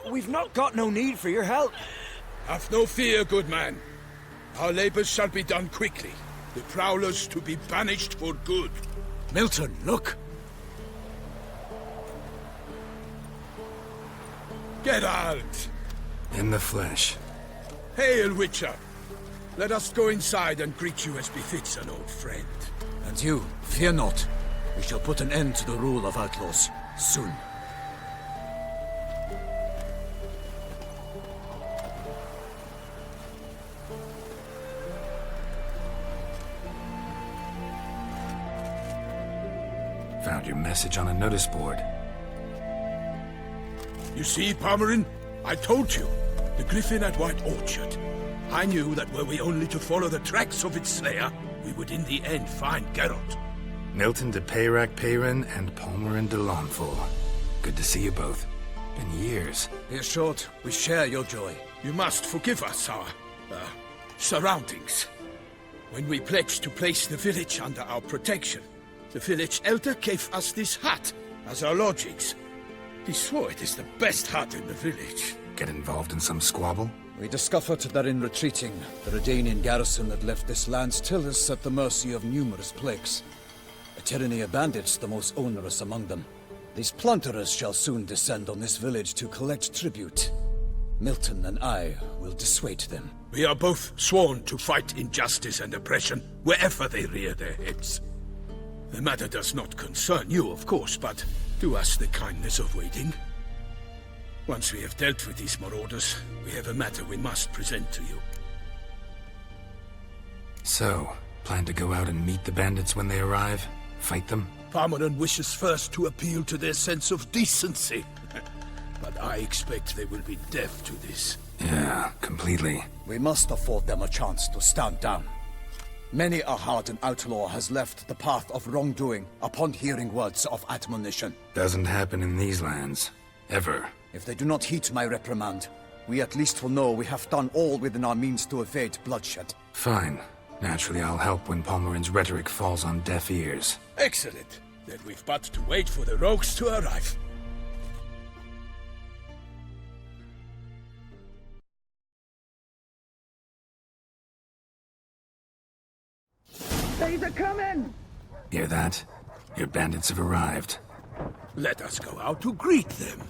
We've not got no need for your help. Have no fear, good man. Our labors shall be done quickly. The prowlers to be banished for good. Milton, look! Geralt! In the flesh. Hail, Witcher! Let us go inside and greet you as befits an old friend. And you, fear not. We shall put an end to the rule of outlaws, soon. Found your message on a notice board. You see, Palmerin? I told you. The griffin at White Orchard. I knew that were we only to follow the tracks of its slayer, we would in the end find Geralt. Milton de Peyrac Peyrin and Palmerin de Lawnfall. Good to see you both. Been years. Here's short. We share your joy. You must forgive us our, surroundings. When we pledged to place the village under our protection, the village elder gave us this hut as our lodgings. He swore it is the best hut in the village. Get involved in some squabble? We discovered that in retreating, the Redanian garrison that left this land still is at the mercy of numerous plagues. A tyranny of bandits, the most onerous among them. These plunderers shall soon descend on this village to collect tribute. Milton and I will dissuade them. We are both sworn to fight injustice and oppression wherever they rear their heads. The matter does not concern you, of course, but do us the kindness of waiting. Once we have dealt with these marauders, we have a matter we must present to you. So, plan to go out and meet the bandits when they arrive? Fight them? Palmerin wishes first to appeal to their sense of decency. But I expect they will be deaf to this. Yeah, completely. We must afford them a chance to stand down. Many a hardened outlaw has left the path of wrongdoing upon hearing words of admonition. Doesn't happen in these lands. Ever. If they do not heed my reprimand, we at least will know we have done all within our means to evade bloodshed. Fine. Naturally, I'll help when Palmerin's rhetoric falls on deaf ears. Excellent. Then we've but to wait for the rogues to arrive. They're coming! Hear that? Your bandits have arrived. Let us go out to greet them.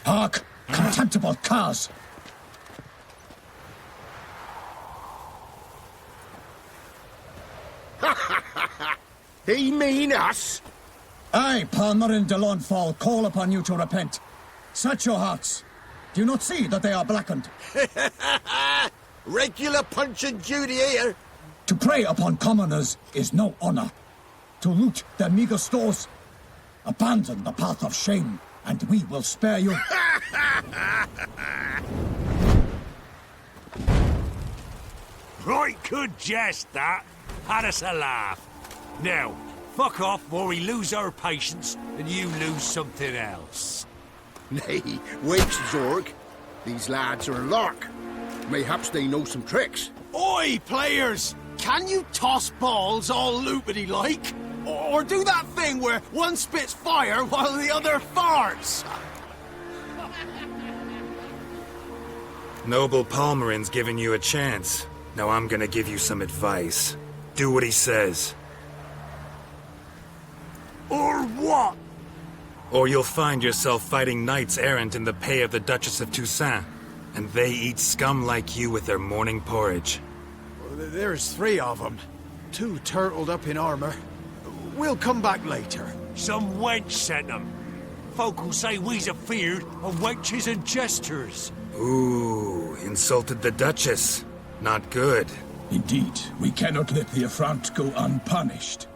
Hark! Contemptible curs! They mean us? I, Palmerin de Lawnfall, call upon you to repent. Set your hearts. Do you not see that they are blackened? Regular punch and duty here. To prey upon commoners is no honor. To loot their meager stores, abandon the path of shame, and we will spare you. Right good jest, that. Had us a laugh. Now, fuck off before we lose our patience and you lose something else. Nay, wait, Zorg. These lads are a lark. Mayhaps they know some tricks. Oi, players! Can you toss balls all loopity-like? Or do that thing where one spits fire while the other farts? Noble Palmerin's giving you a chance. Now I'm gonna give you some advice. Do what he says. Or what? Or you'll find yourself fighting knights errant in the pay of the Duchess of Toussaint. And they eat scum like you with their morning porridge. There's 3 of them. 2 turtled up in armor. We'll come back later. Some wench sent them. Folk will say we's afeard of wenches and jesters. Ooh, insulted the Duchess. Not good. Indeed, we cannot let the affront go unpunished.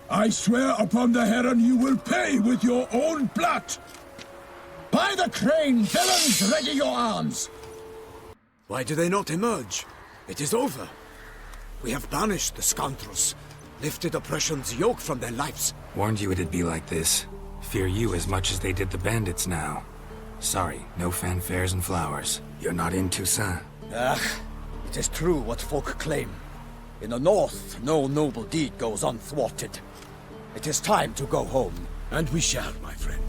I swear upon the Heron you will pay with your own blood! By the crane, villains, ready your arms! Why do they not emerge? It is over. We have banished the scoundrels, lifted oppression's yoke from their lives. Warned you it'd be like this. Fear you as much as they did the bandits now. Sorry, no fanfares and flowers. You're not in Toussaint. It is true what folk claim. In the north, no noble deed goes unthwarted. It is time to go home. And we shall, my friend.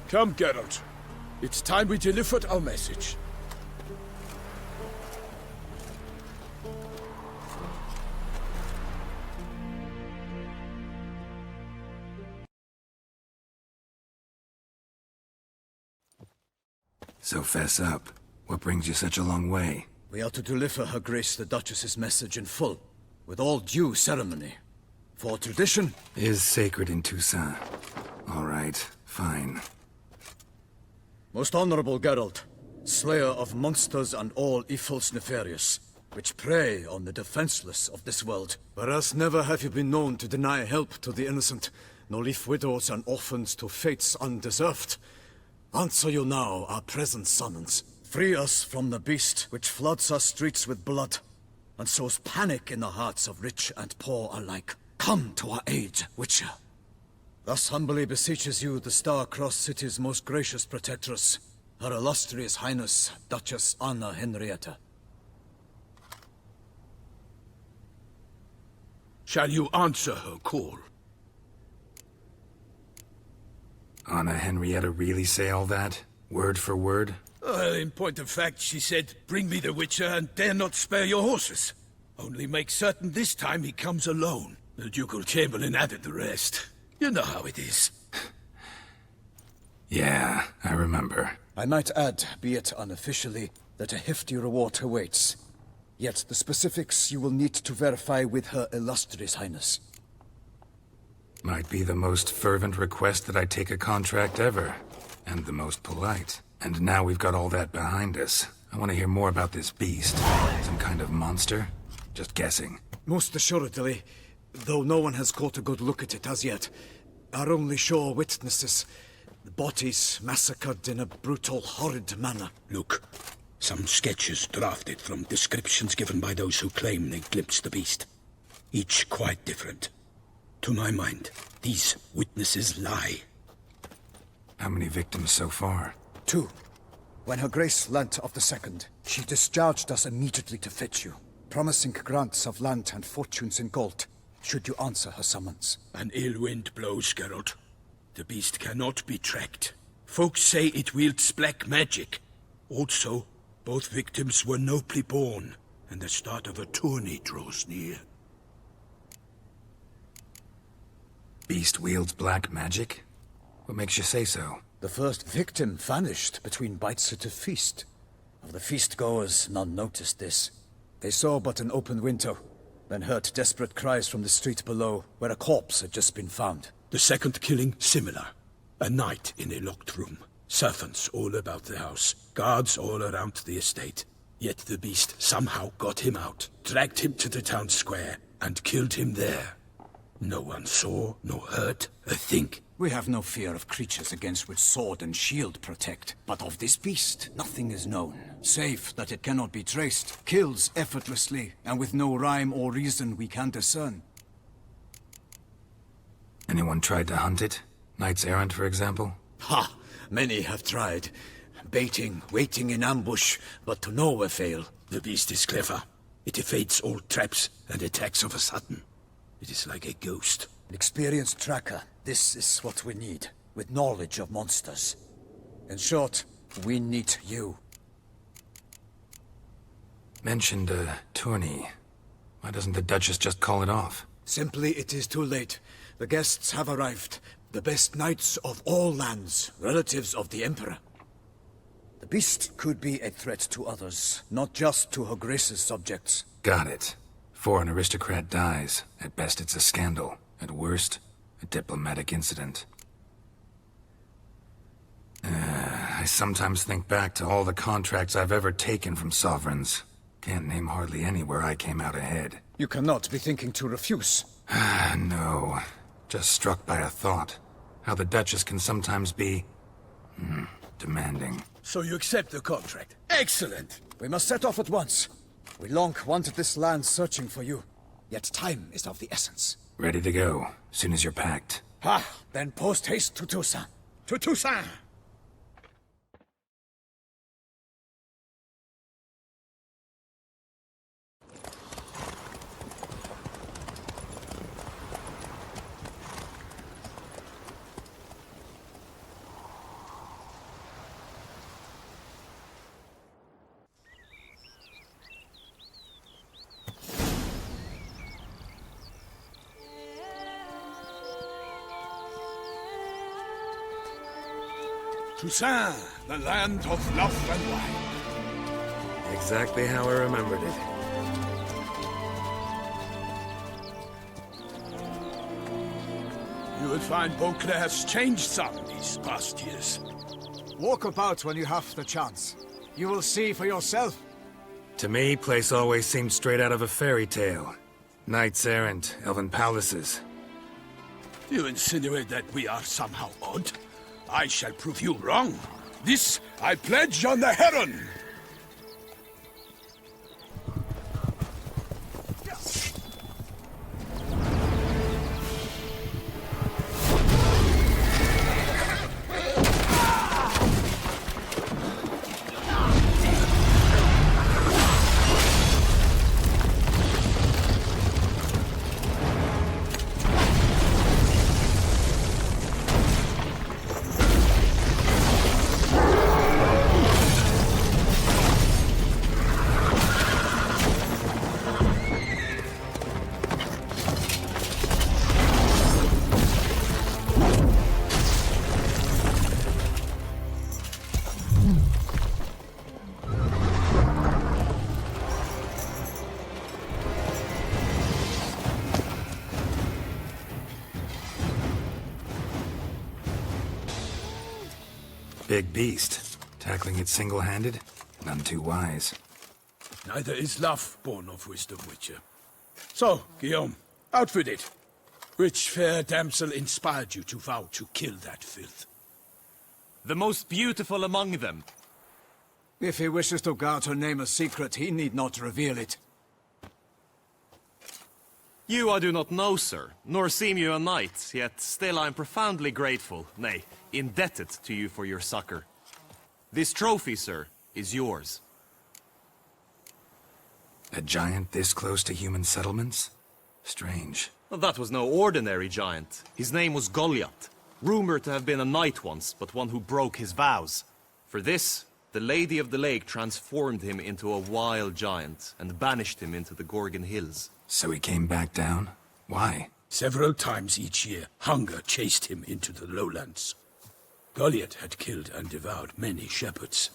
Come, Geralt. It's time we delivered our message. So fess up. What brings you such a long way? We are to deliver Her Grace the Duchess's message in full, with all due ceremony. For tradition Is sacred in Toussaint. All right, fine. Most honorable Geralt, slayer of monsters and all evils nefarious, which prey on the defenseless of this world. Whereas never have you been known to deny help to the innocent, nor leave widows and orphans to fates undeserved. Answer you now our present summons. Free us from the beast which floods our streets with blood, and sows panic in the hearts of rich and poor alike. Come to our aid, Witcher. Thus humbly beseeches you the Star-Crossed City's most gracious protectress, Her Illustrious Highness, Duchess Anna Henrietta. Shall you answer her call? Anna Henrietta really say all that? Word for word? In point of fact, she said, bring me the Witcher and dare not spare your horses. Only make certain this time he comes alone. The Ducal Chamberlain added the rest. You know how it is. Yeah, I remember. I might add, be it unofficially, that a hefty reward awaits. Yet the specifics you will need to verify with Her Illustrious Highness. Might be the most fervent request that I take a contract ever. And the most polite. And now we've got all that behind us. I want to hear more about this beast. Some kind of monster? Just guessing. Most assuredly, though no one has caught a good look at it as yet. Our only sure witnesses. The bodies massacred in a brutal, horrid manner. Look, some sketches drafted from descriptions given by those who claim they glimpsed the beast. Each quite different. To my mind, these witnesses lie. How many victims so far? 2. When Her Grace learnt of the second, she discharged us immediately to fetch you, promising grants of land and fortunes in gold, should you answer her summons. An ill wind blows, Geralt. The beast cannot be tracked. Folks say it wields black magic. Also, both victims were nobly born, and the start of a tourney draws near. Beast wields black magic? What makes you say so? The first victim vanished between bites at a feast. Of the feast-goers, none noticed this. They saw but an open window, then heard desperate cries from the street below, where a corpse had just been found. The second killing, similar. A night in a locked room. Servants all about the house. Guards all around the estate. Yet the beast somehow got him out, dragged him to the town square, and killed him there. No one saw, nor heard a thing. We have no fear of creatures against which sword and shield protect. But of this beast, nothing is known, save that it cannot be traced, kills effortlessly, and with no rhyme or reason we can discern. Anyone tried to hunt it? Knights errant, for example? Ha! Many have tried. Baiting, waiting in ambush, but to no avail. The beast is clever. It evades all traps and attacks of a sudden. It is like a ghost. An experienced tracker. This is what we need, with knowledge of monsters. In short, we need you. Mentioned a tourney. Why doesn't the Duchess just call it off? Simply, it is too late. The guests have arrived. The best knights of all lands, relatives of the Emperor. The beast could be a threat to others, not just to Her Grace's subjects. Got it. Before an aristocrat dies, at best it's a scandal. At worst, a diplomatic incident. I sometimes think back to all the contracts I've ever taken from sovereigns. Can't name hardly any where I came out ahead. You cannot be thinking to refuse. No. Just struck by a thought. How the Duchess can sometimes be... demanding. So you accept the contract? Excellent! We must set off at once. We long wanted this land searching for you, yet time is of the essence. Ready to go, soon as you're packed. Ah, then post haste to Toussaint. To Toussaint! Toussaint, the land of love and wine. Exactly how I remembered it. You will find Beauclair's changed some these past years. Walk about when you have the chance. You will see for yourself. To me, place always seemed straight out of a fairy tale. Knights errant, elven palaces. You insinuate that we are somehow odd? I shall prove you wrong. This I pledge on the Heron! Big beast. Tackling it single-handed? None too wise. Neither is love born of wisdom, Witcher. So, Guillaume, out with it. Which fair damsel inspired you to vow to kill that filth? The most beautiful among them. If he wishes to guard her name a secret, he need not reveal it. You I do not know, sir, nor seem you a knight, yet still I am profoundly grateful, nay, indebted to you for your succor. This trophy, sir, is yours. A giant this close to human settlements? Strange. Well, that was no ordinary giant. His name was Goliath, rumored to have been a knight once, but one who broke his vows. For this, the Lady of the Lake transformed him into a wild giant and banished him into the Gorgon Hills. So he came back down? Why? Several times each year, hunger chased him into the lowlands. Goliath had killed and devoured many shepherds.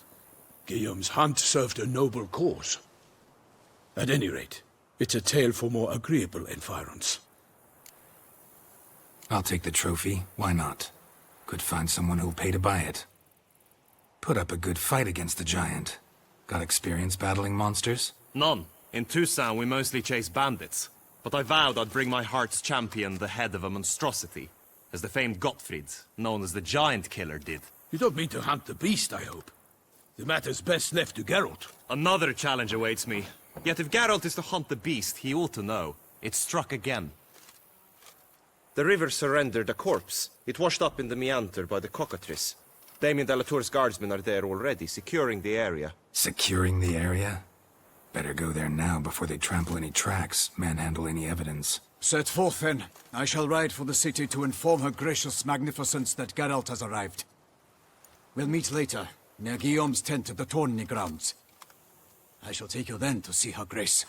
Guillaume's hunt served a noble cause. At any rate, it's a tale for more agreeable environs. I'll take the trophy. Why not? Could find someone who'll pay to buy it. Put up a good fight against the giant. Got experience battling monsters? None. In Toussaint we mostly chase bandits. But I vowed I'd bring my heart's champion the head of a monstrosity, as the famed Gottfried, known as the Giant Killer, did. You don't mean to hunt the beast, I hope. The matter's best left to Geralt. Another challenge awaits me. Yet if Geralt is to hunt the beast, he ought to know. It struck again. The river surrendered a corpse. It washed up in the meander by the cockatrice. Damien de la Tour's guardsmen are there already, securing the area. Securing the area? Better go there now before they trample any tracks, manhandle any evidence. Set forth, then. I shall ride for the city to inform her gracious magnificence that Geralt has arrived. We'll meet later, near Guillaume's tent at the tourney grounds. I shall take you then to see her grace.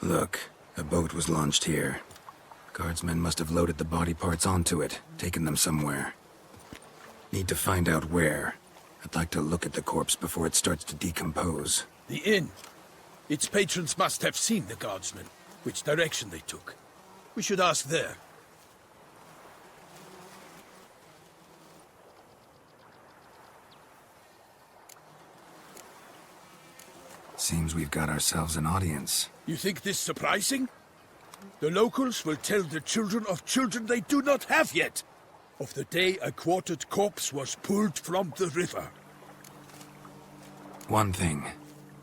Look, a boat was launched here. Guardsmen must have loaded the body parts onto it, taken them somewhere. Need to find out where. I'd like to look at the corpse before it starts to decompose. The inn. Its patrons must have seen the guardsmen, which direction they took. We should ask there. Seems we've got ourselves an audience. You think this surprising? The locals will tell the children of children they do not have yet, of the day a quartered corpse was pulled from the river. One thing.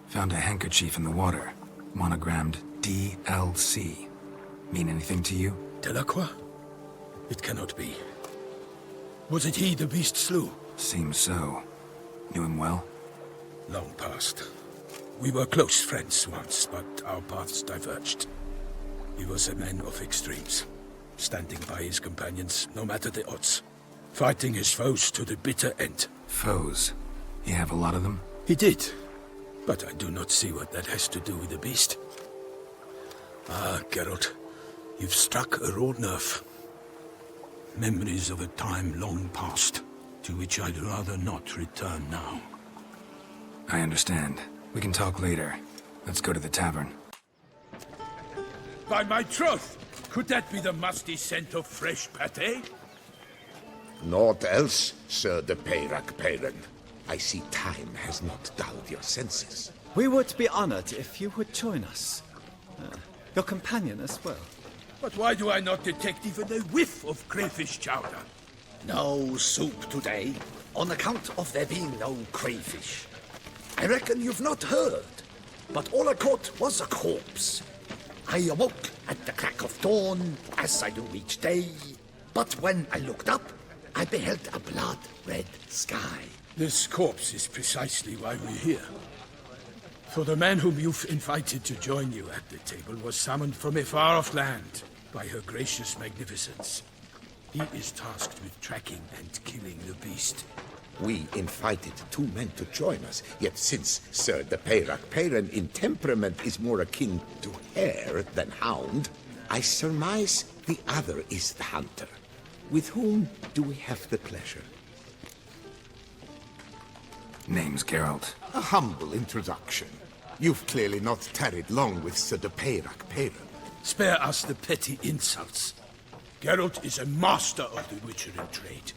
Found a handkerchief in the water. Monogrammed DLC. Mean anything to you? Delacroix? It cannot be. Was it he the beast slew? Seems so. Knew him well? Long past. We were close friends once, but our paths diverged. He was a man of extremes, standing by his companions, no matter the odds. Fighting his foes to the bitter end. Foes? You have a lot of them? He did, but I do not see what that has to do with the beast. Ah, Geralt, you've struck a raw nerve. Memories of a time long past, to which I'd rather not return now. I understand. We can talk later. Let's go to the tavern. By my troth! Could that be the musty scent of fresh pâté? Naught else, Sir de Peyrac-Peyran. I see time has not dulled your senses. We would be honored if you would join us. Your companion as well. But why do I not detect even a whiff of crayfish chowder? No soup today, on account of there being no crayfish. I reckon you've not heard, but all I caught was a corpse. I awoke at the crack of dawn, as I do each day, but when I looked up, I beheld a blood-red sky. This corpse is precisely why we're here. For the man whom you've invited to join you at the table was summoned from a far-off land by her gracious magnificence. He is tasked with tracking and killing the beast. We invited two men to join us, yet since Sir de Peyrac-Peyran in temperament is more akin to hare than hound, I surmise the other is the hunter. With whom do we have the pleasure? Name's Geralt. A humble introduction. You've clearly not tarried long with Sir de Peyrac-Peyran. Spare us the petty insults. Geralt is a master of the witchery trade.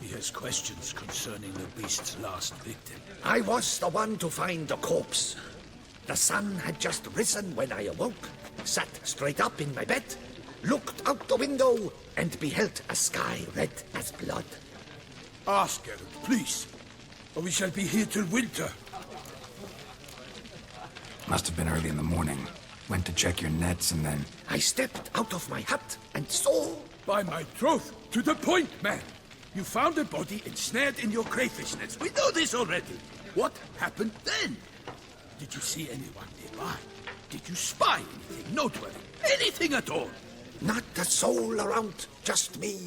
He has questions concerning the beast's last victim. I was the one to find the corpse. The sun had just risen when I awoke, sat straight up in my bed, looked out the window, and beheld a sky red as blood. Ask Geralt, please, or we shall be here till winter. Must have been early in the morning. Went to check your nets and then... I stepped out of my hut and saw... By my troth, to the point, man! You found a body ensnared in your crayfish nets. We know this already. What happened then? Did you see anyone nearby? Did you spy anything noteworthy? Anything at all? Not a soul around, just me.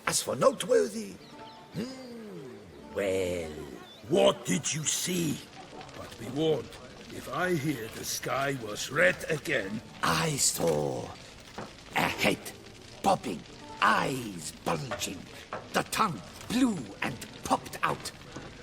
As for noteworthy... well... What did you see? But be warned, if I hear the sky was red again... I saw a head bobbing, eyes bulging, the tongue blue and popped out.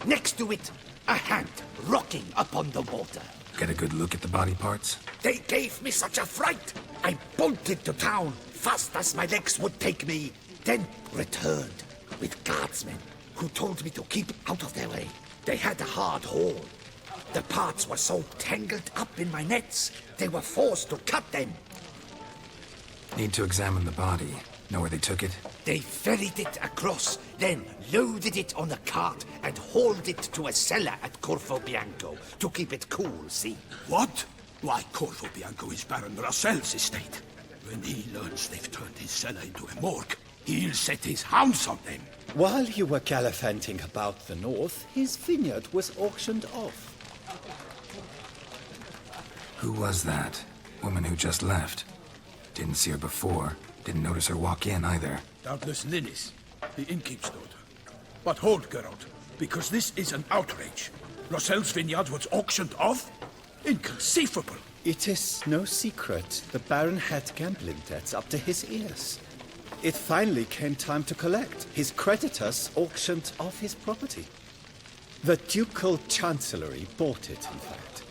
Next to it, a hand rocking upon the water. Get a good look at the body parts? They gave me such a fright. I bolted to town, fast as my legs would take me, then returned with guardsmen who told me to keep out of their way. They had a hard haul. The parts were so tangled up in my nets, they were forced to cut them. Need to examine the body. Know where they took it? They ferried it across, then loaded it on a cart and hauled it to a cellar at Corvo Bianco to keep it cool, see? What? Why, Corvo Bianco is Baron Russell's estate. When he learns they've turned his cellar into a morgue, he'll set his hounds on them. While you were gallivanting about the north, his vineyard was auctioned off. Who was that? Woman who just left. Didn't see her before. Didn't notice her walk in either. Doubtless Linnis, the innkeep's daughter. But hold, Geralt, because this is an outrage. Russell's vineyard was auctioned off? Inconceivable! It is no secret the Baron had gambling debts up to his ears. It finally came time to collect. His creditors auctioned off his property. The Ducal Chancellery bought it, in fact.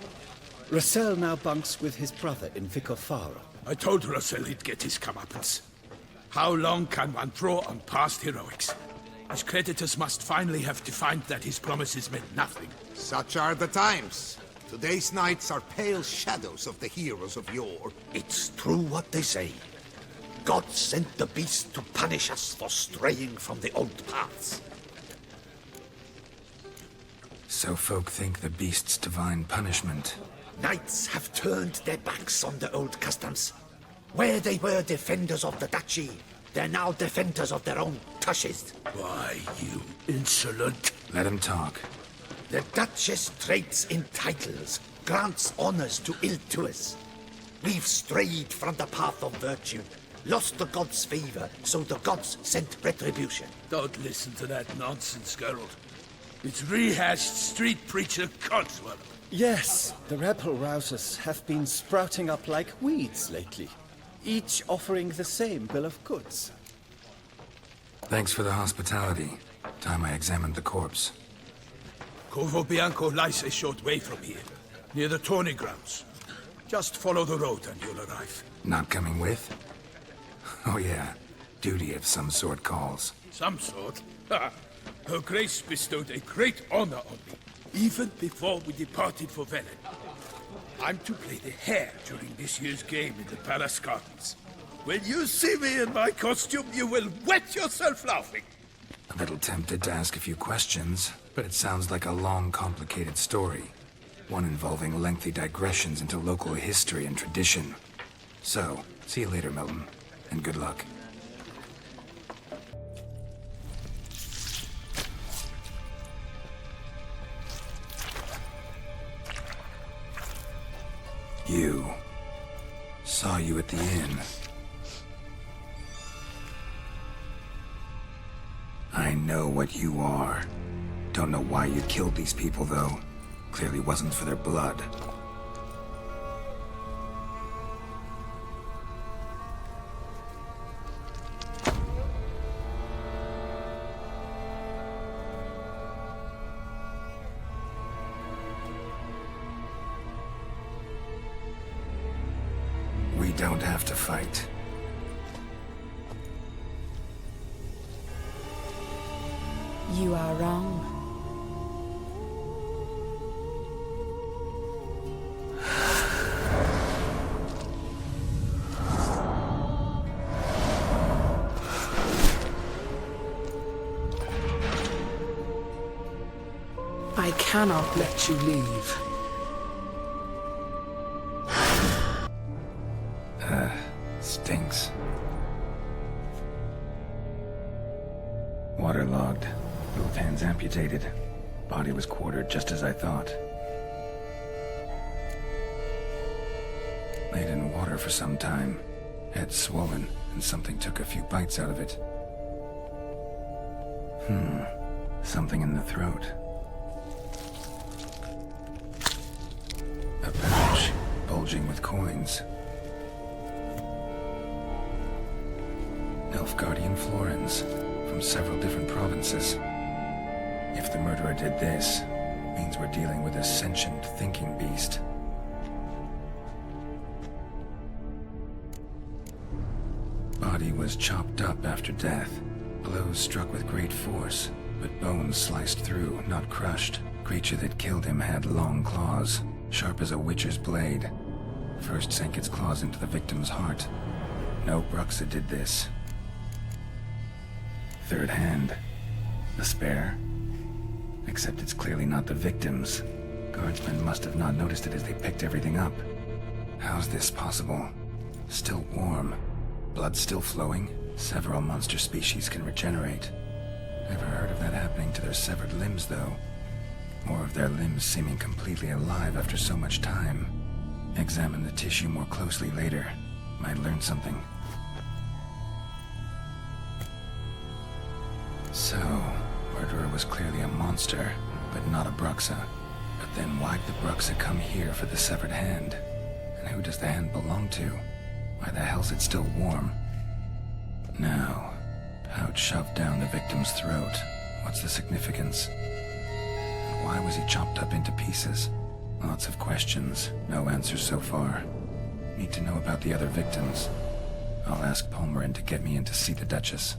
Russell now bunks with his brother in Vicofaro. I told Russell he'd get his comeuppance. How long can one draw on past heroics? His creditors must finally have to find that his promises meant nothing. Such are the times. Today's knights are pale shadows of the heroes of yore. It's true what they say. God sent the beast to punish us for straying from the old paths. So folk think the beast's divine punishment. Knights have turned their backs on the old customs. Where they were defenders of the duchy, they're now defenders of their own tushes. Why, you insolent... Let him talk. The Duchess trades in titles, grants honors to ill-doers. We've strayed from the path of virtue, lost the gods' favor, so the gods sent retribution. Don't listen to that nonsense, Geralt. It's rehashed street preacher codswallop. Yes, the rebel rousers have been sprouting up like weeds lately, each offering the same bill of goods. Thanks for the hospitality. Time I examined the corpse. Corvo Bianco lies a short way from here, near the tourney grounds. Just follow the road and you'll arrive. Not coming with? Oh yeah, duty of some sort calls. Some sort? Ha! Her Grace bestowed a great honor on me, even before we departed for Velen. I'm to play the hare during this year's game in the Palace Gardens. When you see me in my costume, you will wet yourself laughing. A little tempted to ask a few questions, but it sounds like a long, complicated story. One involving lengthy digressions into local history and tradition. So, see you later, Milton, and good luck. You. Saw you at the inn. I know what you are. Don't know why you killed these people, though. Clearly wasn't for their blood. We don't have to fight. You are wrong. I cannot let you leave. Stinks. Waterlogged. Both hands amputated. Body was quartered just as I thought. Laid in water for some time. Head swollen, and something took a few bites out of it. Something in the throat. A pouch, bulging with coins. Nilfgaardian florins, from several different provinces. If the murderer did this, means we're dealing with a sentient thinking beast. Body was chopped up after death. Blows struck with great force, but bones sliced through, not crushed. Creature that killed him had long claws, sharp as a witcher's blade. First sank its claws into the victim's heart. No Bruxa did this. Third hand. The spare? Except it's clearly not the victim's. Guardsmen must have not noticed it as they picked everything up. How's this possible? Still warm. Blood still flowing? Several monster species can regenerate. Never heard of that happening to their severed limbs, though. Or of their limbs seeming completely alive after so much time. Examine the tissue more closely later. Might learn something. So, murderer was clearly a monster, but not a Bruxa. But then why'd the Bruxa come here for the severed hand? And who does the hand belong to? Why the hell's it still warm? Now, pouch shoved down the victim's throat. What's the significance? And why was he chopped up into pieces? Lots of questions, no answers so far. Need to know about the other victims. I'll ask Palmerin to get me in to see the Duchess.